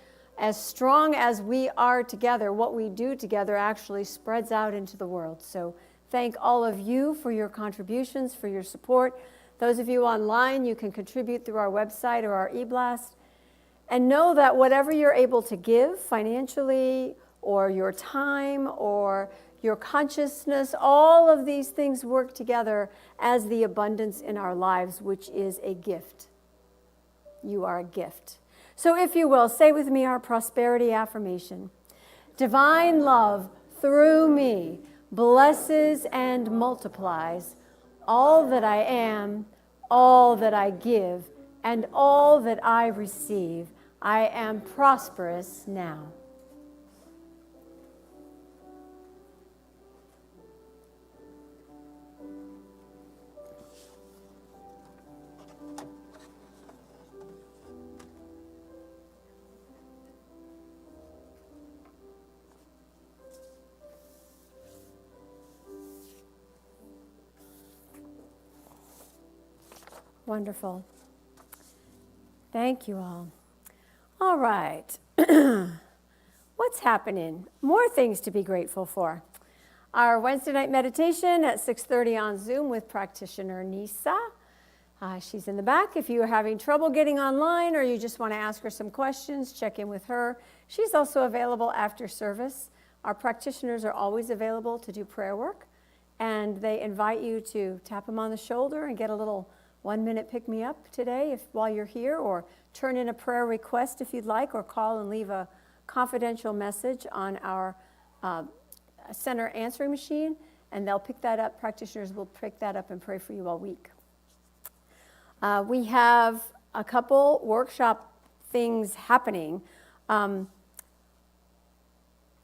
Speaker 3: strong as we are together, what we do together actually spreads out into the world. So thank all of you for your contributions, for your support. Those of you online, you can contribute through our website or our e-blast. And know that whatever you're able to give financially, or your time, or your consciousness, all of these things work together as the abundance in our lives, which is a gift. You are a gift. So if you will, say with me our prosperity affirmation. Divine love through me blesses and multiplies all that I am, all that I give, and all that I receive. I am prosperous now. Wonderful. Thank you all. All right. What's happening? More things to be grateful for. Our Wednesday night meditation at 6:30 on Zoom with practitioner Nisa. She's in the back. If you are having trouble getting online or you just want to ask her some questions, check in with her. She's also available after service. Our practitioners are always available to do prayer work, and they invite you to tap them on the shoulder and get a little 1-minute pick-me-up today while you're here, or turn in a prayer request if you'd like, or call and leave a confidential message on our center answering machine, and they'll pick that up. Practitioners will pick that up and pray for you all week. We have a couple workshop things happening.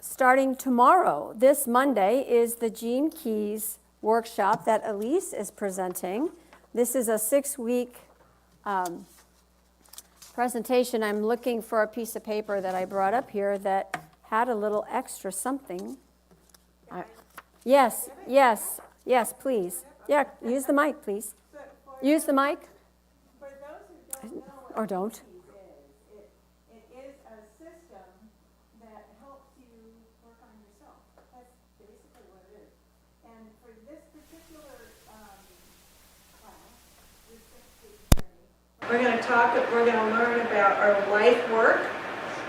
Speaker 3: Starting tomorrow, this Monday, is the Gene Keys workshop that Elise is presenting. This is a 6-week presentation. I'm looking for a piece of paper that I brought up here that had a little extra something. Yes, please. Yeah, use the mic, please. Use the mic.
Speaker 4: For those who don't know what
Speaker 3: Or don't.
Speaker 4: it is a system that helps you work on yourself. That's basically what it is. And for this particular class, this 6-week journey, we're going to learn about our life work,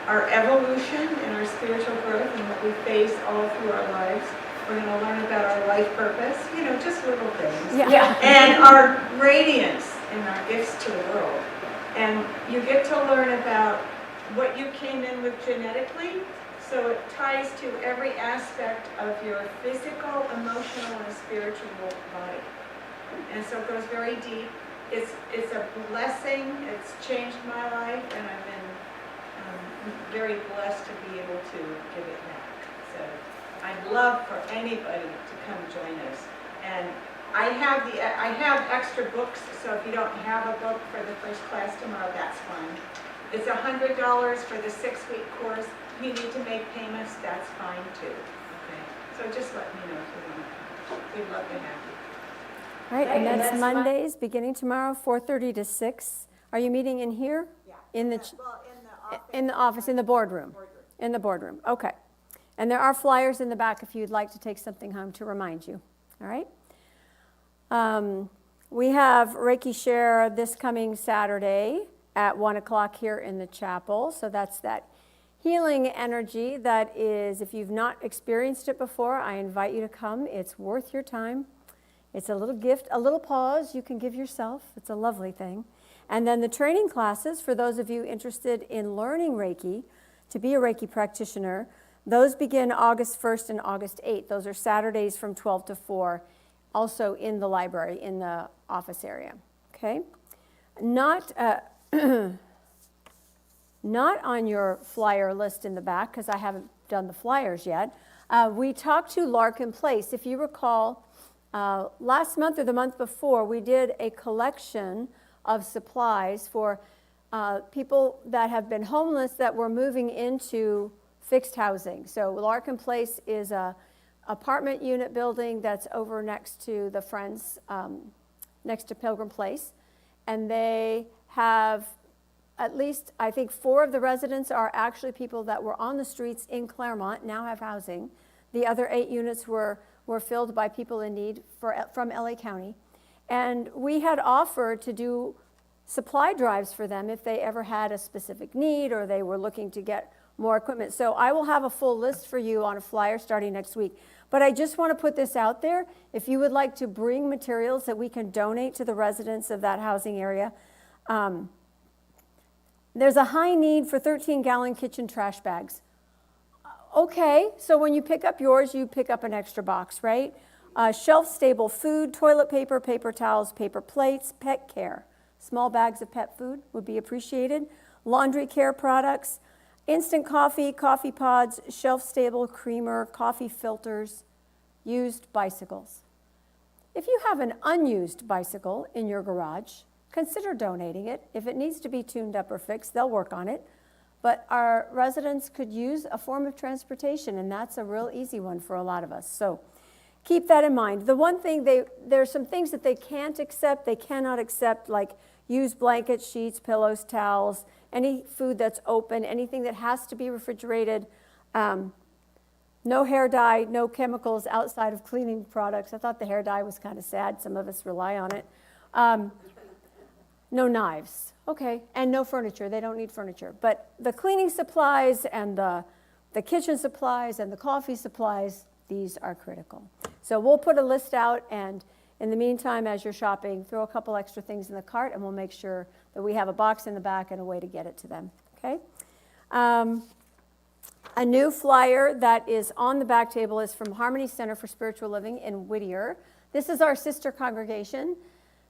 Speaker 4: our evolution and our spiritual growth and what we face all through our lives. We're going to learn about our life purpose, just little things.
Speaker 3: Yeah.
Speaker 4: And our radiance and our gifts to the world. And you get to learn about what you came in with genetically, so it ties to every aspect of your physical, emotional, and spiritual body. And so it goes very deep. It's a blessing. It's changed my life, and I've been very blessed to be able to give it back. So I'd love for anybody to come join us. And I have extra books, so if you don't have a book for the first class tomorrow, that's fine. It's $100 for the 6-week course. If you need to make payments, that's fine too. Okay. So just let me know if you want to come. We'd love to have you.
Speaker 3: Right, and that's Mondays, beginning tomorrow, 4:30 to 6. Are you meeting in here?
Speaker 4: Yeah.
Speaker 3: In the
Speaker 4: In the office.
Speaker 3: in the boardroom. In the boardroom. Okay. And there are flyers in the back if you'd like to take something home to remind you. All right. We have Reiki Share this coming Saturday at 1 o'clock here in the chapel. So that's that healing energy that is, if you've not experienced it before, I invite you to come. It's worth your time. It's a little gift, a little pause you can give yourself. It's a lovely thing. And then the training classes, for those of you interested in learning Reiki, to be a Reiki practitioner, those begin August 1st and August 8th. Those are Saturdays from 12 to 4. also in the library, in the office area, okay? Not on your flyer list in the back, because I haven't done the flyers yet. We talked to Larkin Place. If you recall, last month or the month before, we did a collection of supplies for people that have been homeless that were moving into fixed housing. So Larkin Place is a apartment unit building that's over next to the Friends, next to Pilgrim Place. And they have at least, I think 4 of the residents are actually people that were on the streets in Claremont, now have housing. The other 8 units were filled by people in need from LA County. And we had offered to do supply drives for them if they ever had a specific need or they were looking to get more equipment. So I will have a full list for you on a flyer starting next week. But I just want to put this out there. If you would like to bring materials that we can donate to the residents of that housing area, there's a high need for 13-gallon kitchen trash bags. Okay, so when you pick up yours, you pick up an extra box, right? Shelf-stable food, toilet paper, paper towels, paper plates, pet care. Small bags of pet food would be appreciated. Laundry care products, instant coffee, coffee pods, shelf-stable creamer, coffee filters, used bicycles. If you have an unused bicycle in your garage, consider donating it. If it needs to be tuned up or fixed, they'll work on it. But our residents could use a form of transportation, and that's a real easy one for a lot of us. So keep that in mind. The one thing, there's some things that they can't accept, they cannot accept, like used blankets, sheets, pillows, towels, any food that's open, anything that has to be refrigerated. No hair dye, no chemicals outside of cleaning products. I thought the hair dye was kind of sad. Some of us rely on it. No knives, okay, and no furniture. They don't need furniture. But the cleaning supplies and the kitchen supplies and the coffee supplies, these are critical. So we'll put a list out, and in the meantime, as you're shopping, throw a couple extra things in the cart, and we'll make sure that we have a box in the back and a way to get it to them, okay? A new flyer that is on the back table is from Harmony Center for Spiritual Living in Whittier. This is our sister congregation.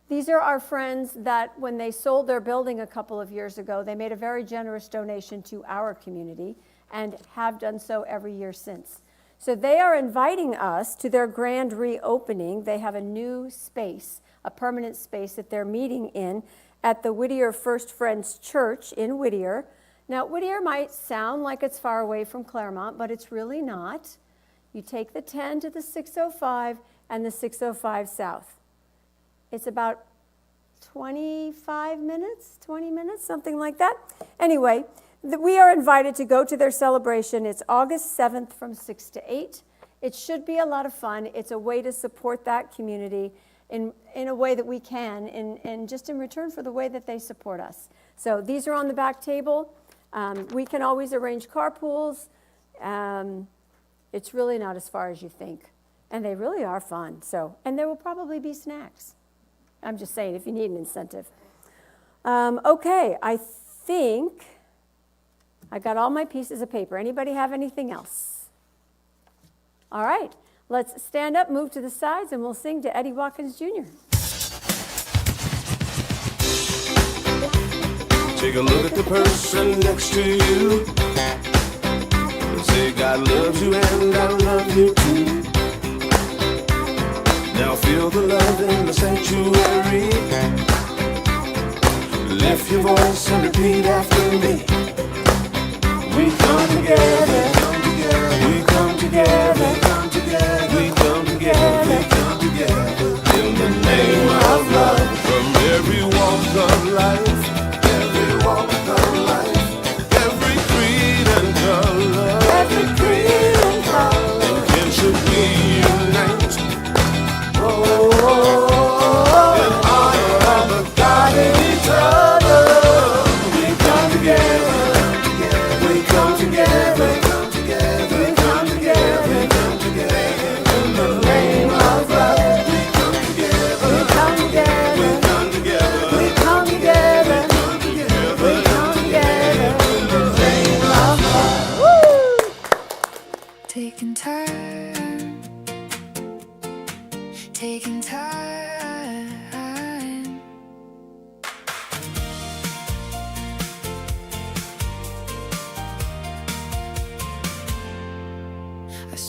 Speaker 3: These are our friends that when they sold their building a couple of years ago, they made a very generous donation to our community and have done so every year since. So they are inviting us to their grand reopening. They have a new space, a permanent space that they're meeting in at the Whittier First Friends Church in Whittier. Now, Whittier might sound like it's far away from Claremont, but it's really not. You take the 10 to the 605 and the 605 south. It's about 25 minutes, 20 minutes, something like that. Anyway, we are invited to go to their celebration. It's August 7th from 6 to 8. It should be a lot of fun. It's a way to support that community in a way that we can, and just in return for the way that they support us. So these are on the back table. We can always arrange carpools. It's really not as far as you think. And they really are fun. So, and there will probably be snacks. I'm just saying, if you need an incentive. Okay, I think I got all my pieces of paper. Anybody have anything else? All right, let's stand up, move to the sides, and we'll sing to Eddie Watkins Jr.
Speaker 2: Take a look at the person next to you. Say God loves you and I love you too. Now feel the love in the sanctuary. Lift your voice and repeat after me. We come together, we come together, we come together, we come together in the name of love. From every walk of life, every walk of life, every creed and color, every creed and color, and kinship we unite. In honor of the God in each other, we come together, we come together, we come together, we come together, we come together in the name of love. We come together, we come together, we come together, we come together.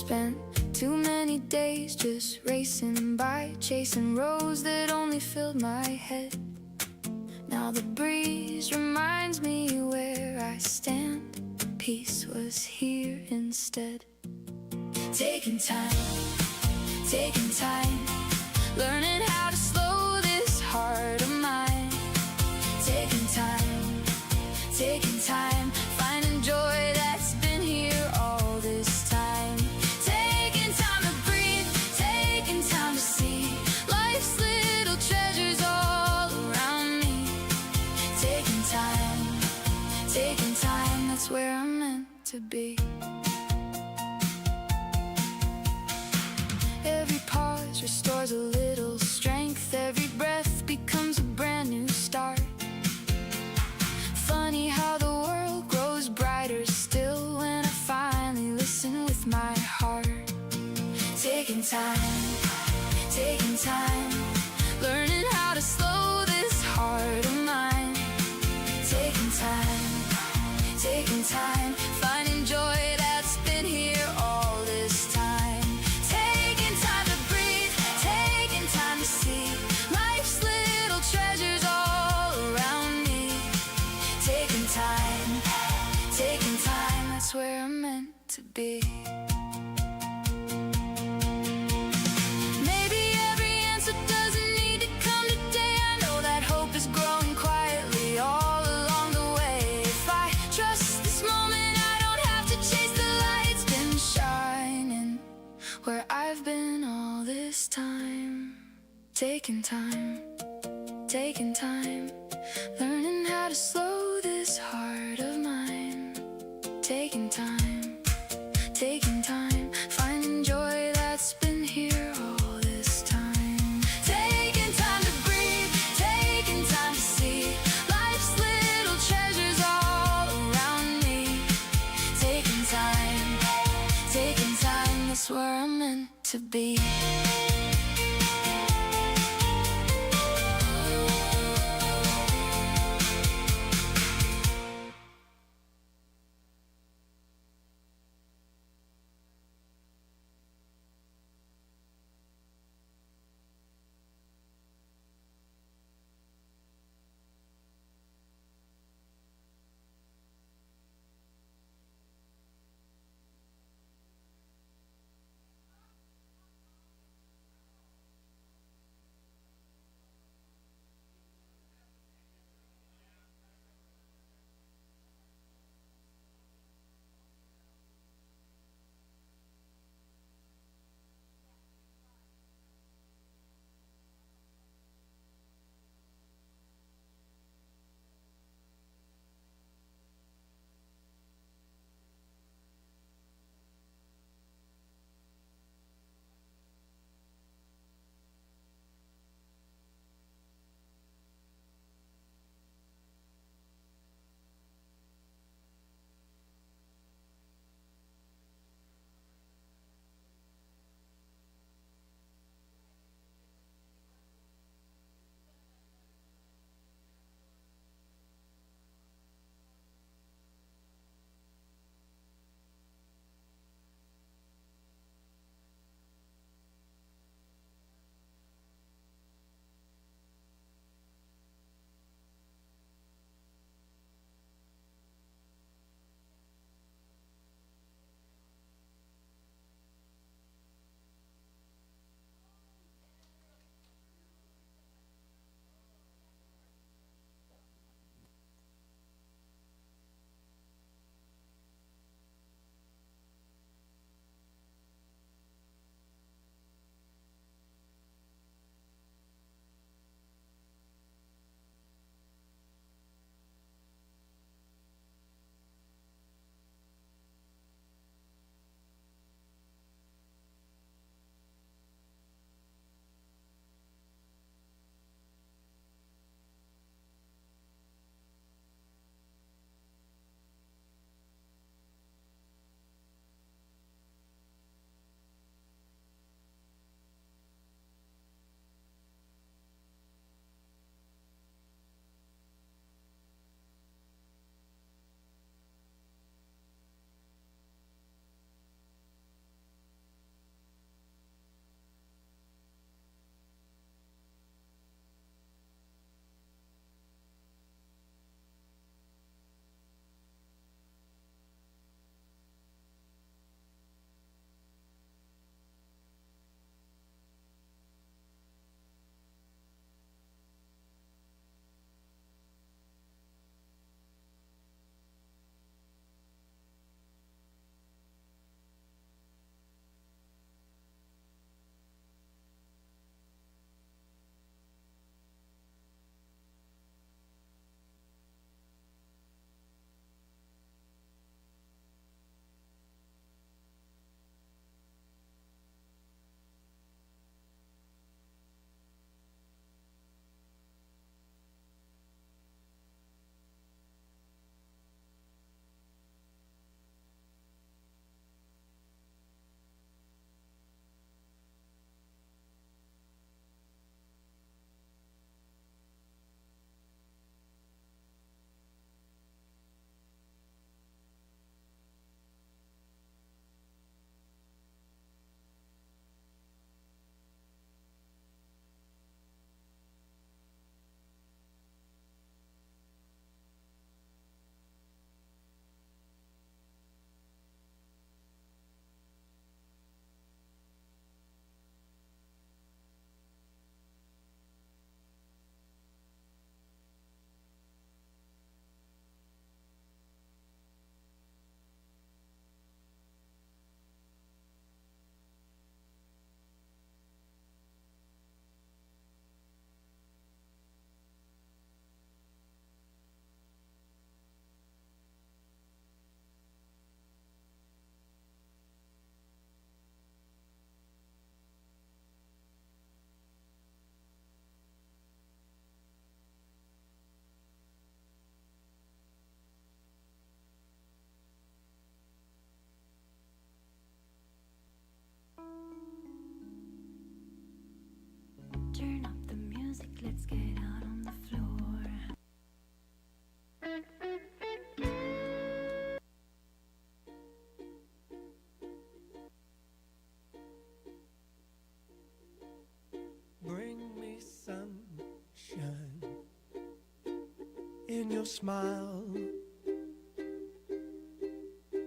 Speaker 7: spent too many days just racing by, chasing roads that only filled my head. Now the breeze reminds me where I stand. Peace was here instead. Taking time, learning how to slow this heart of mine. Taking time, finding joy that's been here all this time. Taking time to breathe, taking time to see life's little treasures all around me. Taking time, that's where I'm meant to be. Every pause restores a little strength. Every breath becomes a brand new start. Funny how the world grows brighter still when I finally listen with my heart. Taking time, learning how to slow this heart of mine. Taking time, finding joy that's been here all this time. Taking time to breathe, taking time to see life's little treasures all around me. Taking time, that's where I'm meant to be. Maybe every answer doesn't need to come today. I know that hope is growing quietly all along the way. If I trust this moment, I don't have to chase the light. It's been shining where I've been all this time. Taking time, learning how to slow this heart of mine. Taking time, finding joy that's been here all this time. Taking time to breathe, taking time to see life's little treasures all around me. Taking time, that's where I'm meant to be.
Speaker 8: and your smile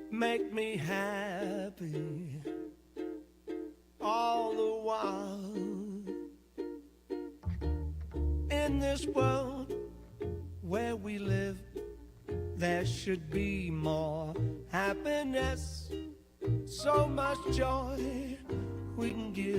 Speaker 8: make me happy all the while. In this world where we live, there should be more happiness, so much joy we can give.